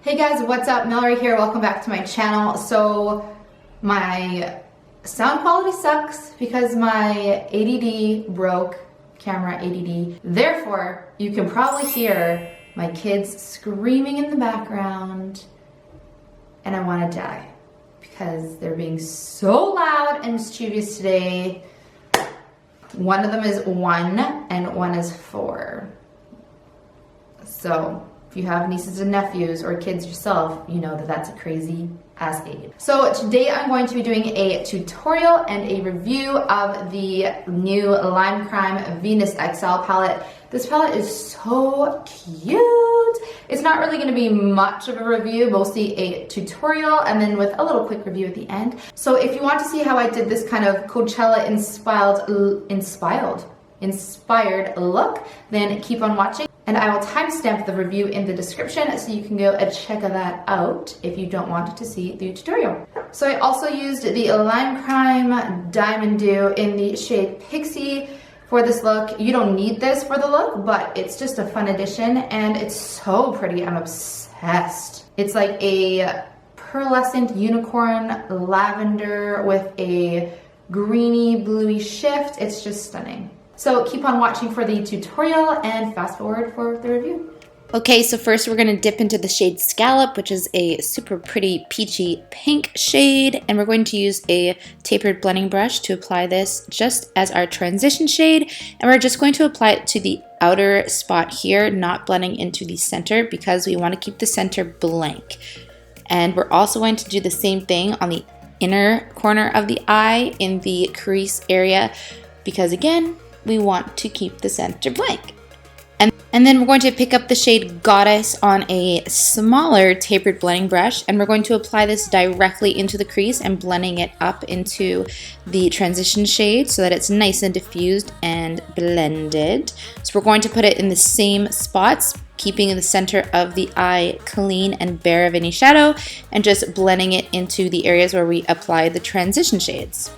Hey guys, what's up? Melrae here. Welcome back to my channel. So my sound quality sucks because my ADD broke, camera ADD. Therefore, you can probably hear my kids screaming in the background and I want to die because they're being so loud and mischievous today. One of them is 1 and one is 4. So if you have nieces and nephews or kids yourself, you know that that's a crazy ass age. So today I'm going to be doing a tutorial and a review of the new Limecrime Venus XL palette. This palette is so cute. It's not really going to be much of a review, mostly a tutorial and then with a little quick review at the end. So if you want to see how I did this kind of Coachella inspired look, then keep on watching. And I will timestamp the review in the description so you can go and check that out if you don't want to see the tutorial. So I also used the Limecrime Diamond Dew in the shade Pixie for this look. You don't need this for the look, but it's just a fun addition and it's so pretty. I'm obsessed. It's like a pearlescent unicorn lavender with a greeny bluey shift. It's just stunning. So keep on watching for the tutorial and fast forward for the review. Okay, so first we're going to dip into the shade Scallop, which is a super pretty peachy pink shade. And we're going to use a tapered blending brush to apply this just as our transition shade. And we're just going to apply it to the outer spot here, not blending into the center because we want to keep the center blank. And we're also going to do the same thing on the inner corner of the eye in the crease area because again, we want to keep the center blank. And then we're going to pick up the shade Goddess on a smaller tapered blending brush and we're going to apply this directly into the crease and blending it up into the transition shade so that it's nice and diffused and blended. So we're going to put it in the same spots, keeping the center of the eye clean and bare of any shadow and just blending it into the areas where we apply the transition shades.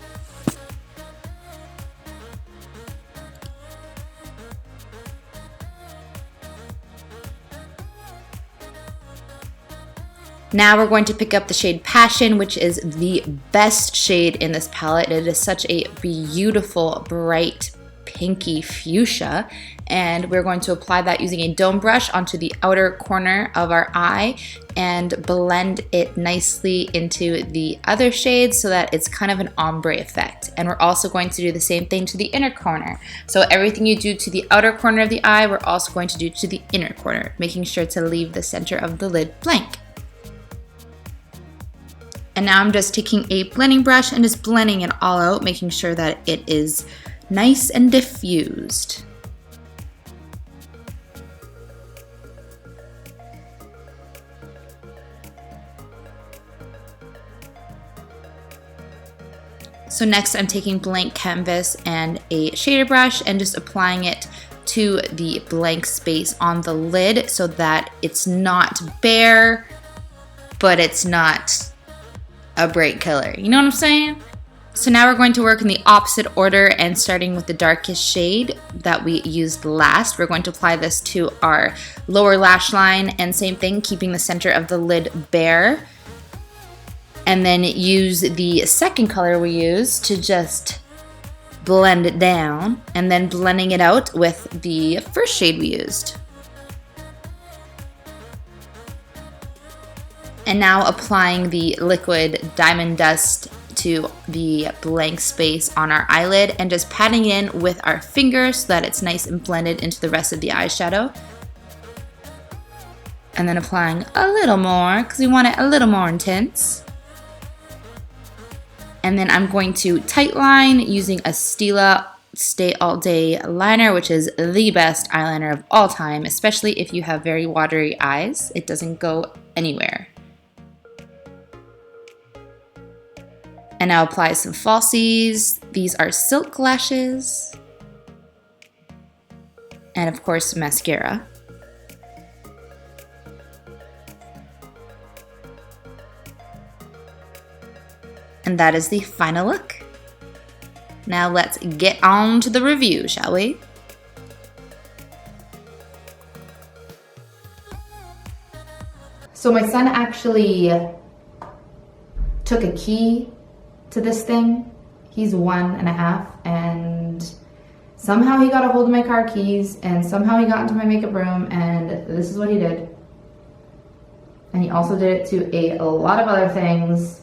Now we're going to pick up the shade Passion, which is the best shade in this palette. It is such a beautiful, bright, pinky fuchsia. And we're going to apply that using a dome brush onto the outer corner of our eye and blend it nicely into the other shades so that it's kind of an ombre effect. And we're also going to do the same thing to the inner corner. So everything you do to the outer corner of the eye, we're also going to do to the inner corner, making sure to leave the center of the lid blank. And now I'm just taking a blending brush and just blending it all out, making sure that it is nice and diffused. So next I'm taking blank canvas and a shader brush and just applying it to the blank space on the lid so that it's not bare, but it's not a bright color. You know what I'm saying? So now we're going to work in the opposite order and starting with the darkest shade that we used last. We're going to apply this to our lower lash line and same thing, keeping the center of the lid bare. And then use the second color we used to just blend it down and then blending it out with the first shade we used. And now applying the liquid diamond dust to the blank space on our eyelid and just patting in with our fingers so that it's nice and blended into the rest of the eyeshadow. And then applying a little more because we want it a little more intense. And then I'm going to tight line using a Stila Stay All Day liner, which is the best eyeliner of all time, especially if you have very watery eyes. It doesn't go anywhere. And now apply some falsies. These are silk lashes. And of course, mascara. And that is the final look. Now let's get on to the review, shall we? So my son actually took a key to this thing. He's 1.5, and somehow he got a hold of my car keys, and somehow he got into my makeup room, and this is what he did. And he also did it to a lot of other things,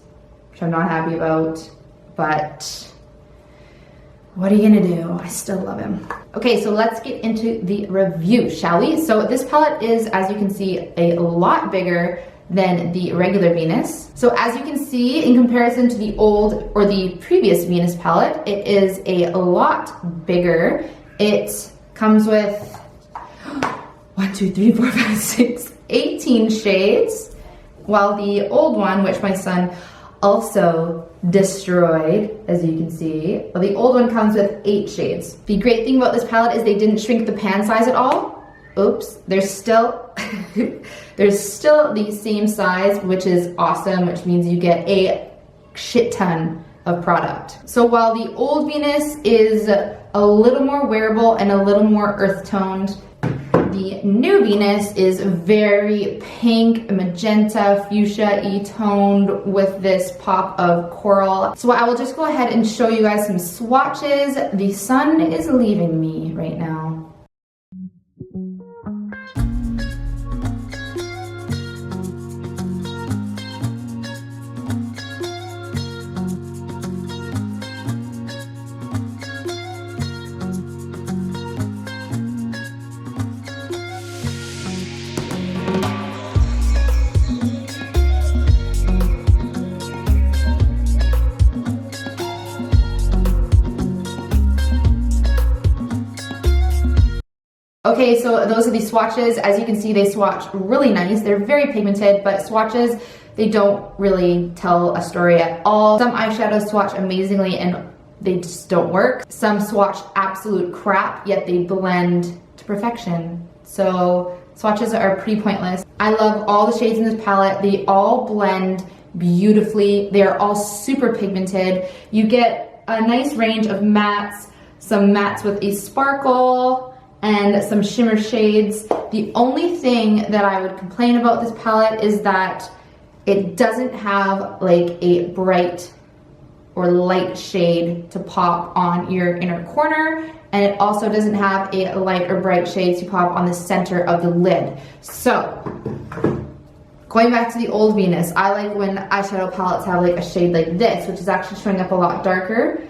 which I'm not happy about, but what are you gonna do? I still love him. Okay, so let's get into the review, shall we? So this palette is, as you can see, a lot bigger than the regular Venus. So as you can see, in comparison to the old or the previous Venus palette, it is a lot bigger. It comes with 1, 2, 3, 4, 5, 6, 18 shades, while the old one, which my son also destroyed, as you can see, well, the old one comes with 8 shades. The great thing about this palette is they didn't shrink the pan size at all. Oops, there's still there's still the same size, which is awesome, which means you get a shit ton of product. So while the old Venus is a little more wearable and a little more earth toned, the new Venus is very pink, magenta, fuchsia-y toned with this pop of coral. So I will just go ahead and show you guys some swatches. The sun is leaving me right now. Okay, so those are the swatches. As you can see, they swatch really nice. They're very pigmented, but swatches, they don't really tell a story at all. Some eyeshadows swatch amazingly and they just don't work. Some swatch absolute crap, yet they blend to perfection. So swatches are pretty pointless. I love all the shades in this palette. They all blend beautifully. They are all super pigmented. You get a nice range of mattes, some mattes with a sparkle, and some shimmer shades. The only thing that I would complain about this palette is that it doesn't have like a bright or light shade to pop on your inner corner, and it also doesn't have a light or bright shade to pop on the center of the lid. So, going back to the old Venus, I like when eyeshadow palettes have like a shade like this, which is actually showing up a lot darker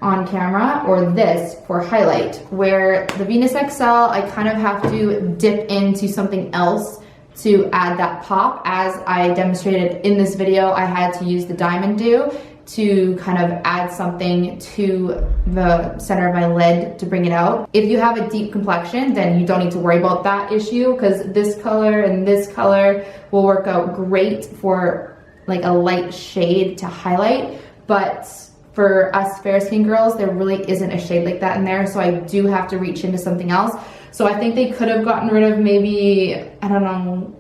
on camera, or this for highlight. Where the Venus XL, I kind of have to dip into something else to add that pop. As I demonstrated in this video, I had to use the Diamond Dew to kind of add something to the center of my lid to bring it out. If you have a deep complexion, then you don't need to worry about that issue, because this color and this color will work out great for like a light shade to highlight. But for us fair skin girls, there really isn't a shade like that in there, so I do have to reach into something else. So I think they could have gotten rid of maybe, I don't know,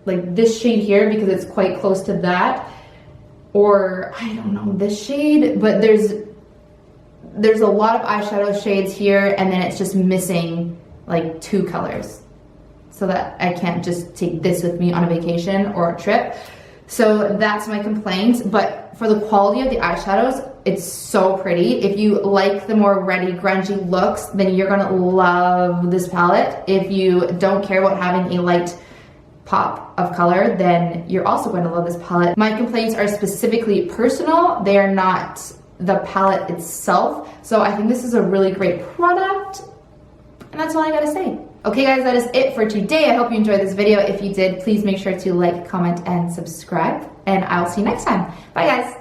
like this shade here, because it's quite close to that, or I don't know, this shade, but there's a lot of eyeshadow shades here, and then it's just missing like 2 colors, so that I can't just take this with me on a vacation or a trip. So that's my complaint. But for the quality of the eyeshadows, it's so pretty. If you like the more reddy, grungy looks, then you're gonna love this palette. If you don't care about having a light pop of color, then you're also going to love this palette. My complaints are specifically personal. They are not the palette itself. So I think this is a really great product, and that's all I gotta say. Okay guys, that is it for today. I hope you enjoyed this video. If you did, please make sure to like, comment, and subscribe, and I'll see you next time. Bye guys.